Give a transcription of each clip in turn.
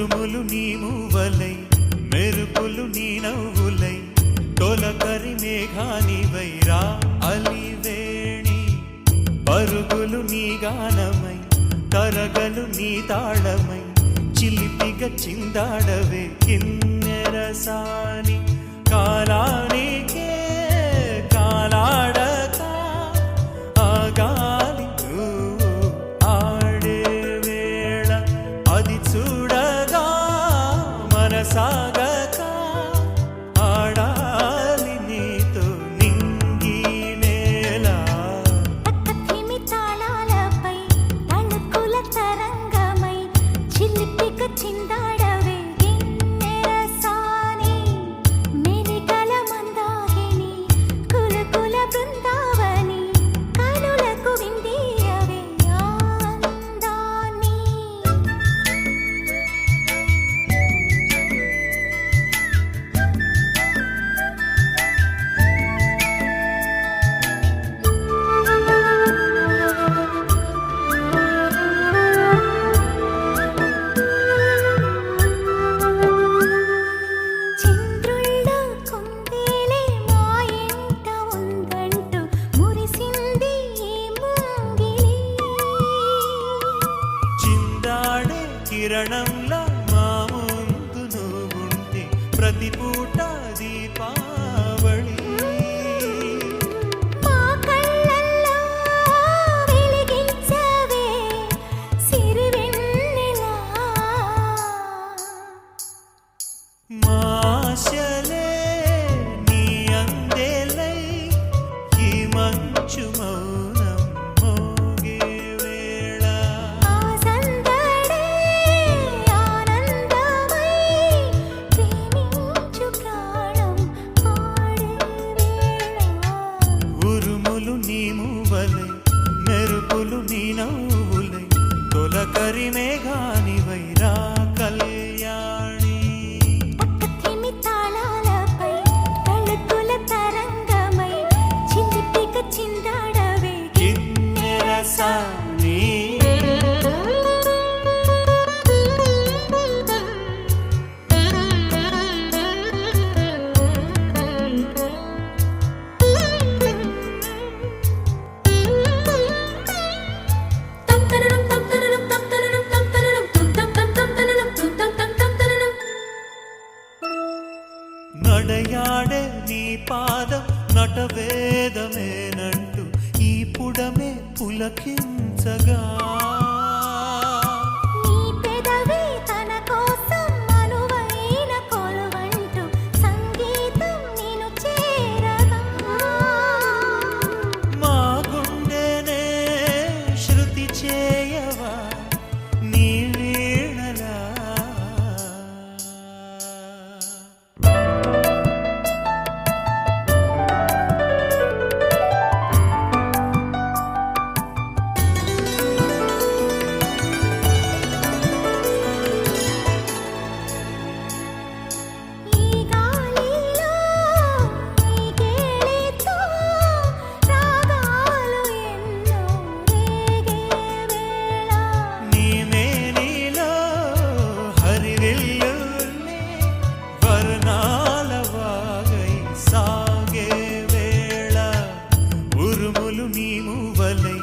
ఉరుములు నీ మూవలై మెరుపులు నీ నవ్వులై తొలకరి మేఘానివై రా అలివేణి పరుగులు నీ గానమై తరగలు నీ తాళమై చిలిపిగా చిందాడవే కిన్నెరసాని కాలానికే కాలాడక ఆగాలి ఆడే వేళ అది చూడగా మనసాగక ఆడాలి నీతో నింగి నేల పక్కతిమి తాళాలపై తళుకుల తరంగమై చిలిపిగా చిందాడవే గిన్నెరసాని మెలికల మందాకిని కులకుల బృందావని కనులకు విందియవే ఆనందాన్ని చంద్రుల్లో కుందేలే మా ఇంట ఉందంటూ మురిసింది ఈ ముంగిలి చిందాడే కిరణంలా మా ముందు నువ్వుంటే ప్రతి పూట దీపావళి మా కళ్ళల్లో వెలిగించవే సిరివెన్నెలా మాశలే నీ అందేలై ఈ మంచు మౌనం మోగే వేళ ఆ సందడే ఆనందమై ప్రేమించు ప్రాణం పాడే వేళ ఉరుములు నీ మూవలై మెరుపులు నీ నవ్వులై తొలకరి మేఘానివై రా కళ్యాణి పక్కతిమి తాళాలపై తళుకుల తరంగమై చిలిపిగా చిందాడవే కిన్నెరసాని నడయాడే నీ పాదం నటవేదమేనంటూ ఈ పుడమే పులకించగా నీ పెదవి తన కోసం అనువైన కొలువంటూ సంగీతం నిన్ను చేరగా మా గుండెనే శృతి చేయవా నీ వీణలా ఈ గాలిలో ఈ గేలితో రాగాలు ఎన్నో రేగే వేళ నీ మేనిలో హరివిల్లుల్ని వర్ణాల వాగై సాగే వేళ ఉరుములు నీ మూవలై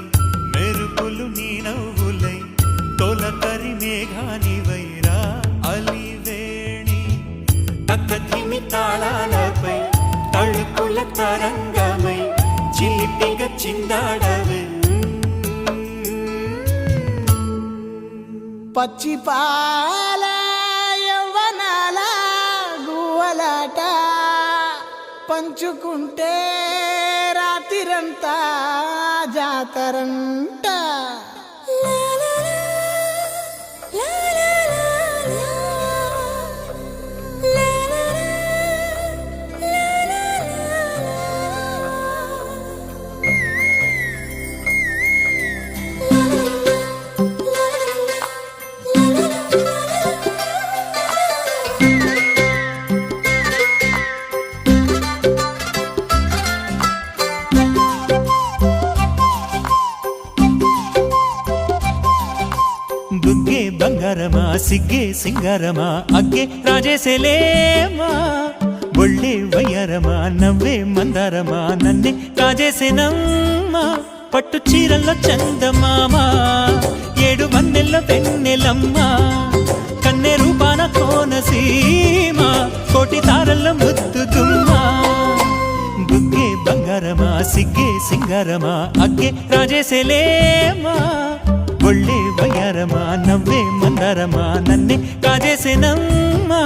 మెరుపులు నీ నవ్వులై తొలకరి మేఘానివై రా అలివేణి తక్కధిమి తాళాలపై తళుకుల తరంగమై చిలిపిగా చిందాడవే పచ్చి పాల యవ్వనాల గువ్వలాట పంచుకుంటే రాత్రిరంతా జాతరంట బంగారమా సిగ్గే సింగారమా అగ్గే రాజేసేలేమా ఒళ్ళే వయ్యారమా నవ్వే మందారమా నన్నే కాజేసేనమ్మా పట్టు చీరల్లో చందమామా ఏడు మన్నెల్లో పెన్నెలమ్మా కన్నె రూపాన కోనసీమ కోటి తారల్లో ముద్దుతుమ్మా బుగ్గే బంగారమా సిగ్గే సింగారమా అగ్గే రాజేసేలేమా ఒళ్ళే వయ్యారమా నవ్వే మందారమా నన్నే కాజేసేనమ్మా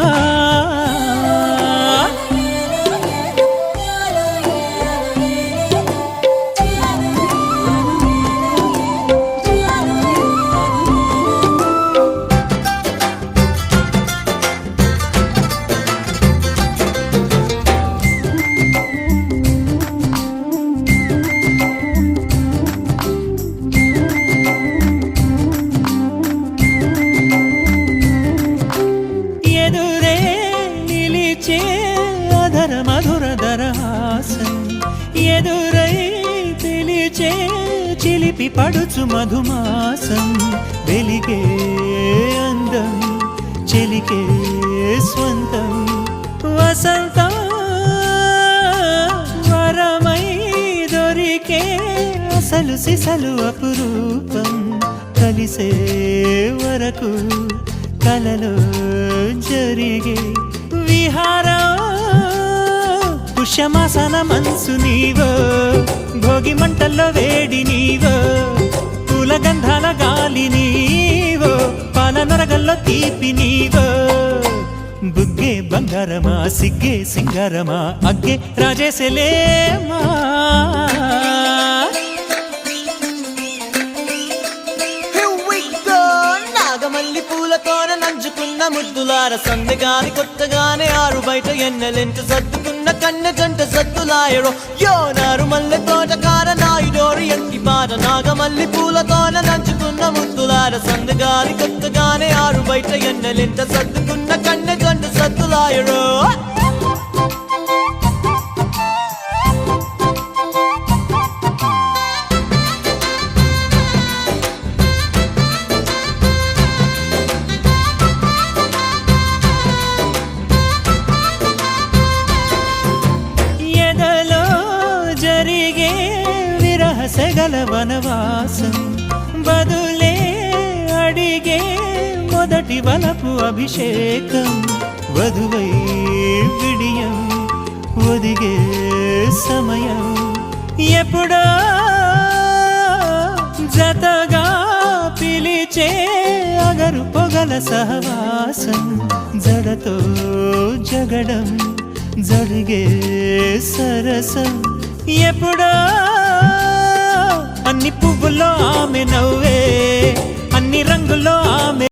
ఎదురే నిలిచే అధర మధుర దరహాసం ఎదురై పిలిచే చిలిపి పడుచు మధుమాసం వెలిగే అందం చెలికే స్వంతం వసంతం వరమై దొరికే అసలు సిసలు అపురూపం కలిసే వరకు కలలో జరిగే విహారం పుష్యమాసన మనసు నీవో భోగి మంటల్లో వేడి నీవో పూల గంధాల గాలి నీవో పాల నరగల్లో తీపి నీవో బుగ్గే బంగారమా సిగ్గే సింగారమా అగ్గే రాజేసేలేమా నాగమల్లి పూలతోన నంచుకున్న ముద్దులార సందగాని కొత్తగానే ఆరు బయట ఎన్నెలెంట సర్దుకున్న కన్నె జంట సద్దులాయరో యో నారు మల్లె తోటకార నాయుడోరి ఎంకి పాట నాగమల్లి పూలతోన నంచుకున్న ముద్దులార సందగాని కొత్తగానే ఆరు బయట ఎన్నెలెంట సర్దుకున్న కన్నె జంట సద్దులాయరో జరిగే విరహసగల వనవాసం బదులే అడిగే మొదటి వలపు అభిషేకం వధువై విడియం ఒదిగే సమయం ఎప్పుడో జతగా పిలిచే అగరు పొగల సహవాసం జడతో జగడం జరిగే సరసం ఎప్పుడో అన్ని పువ్వుల్లో ఆమె నవ్వే అన్ని రంగుల్లో ఆమె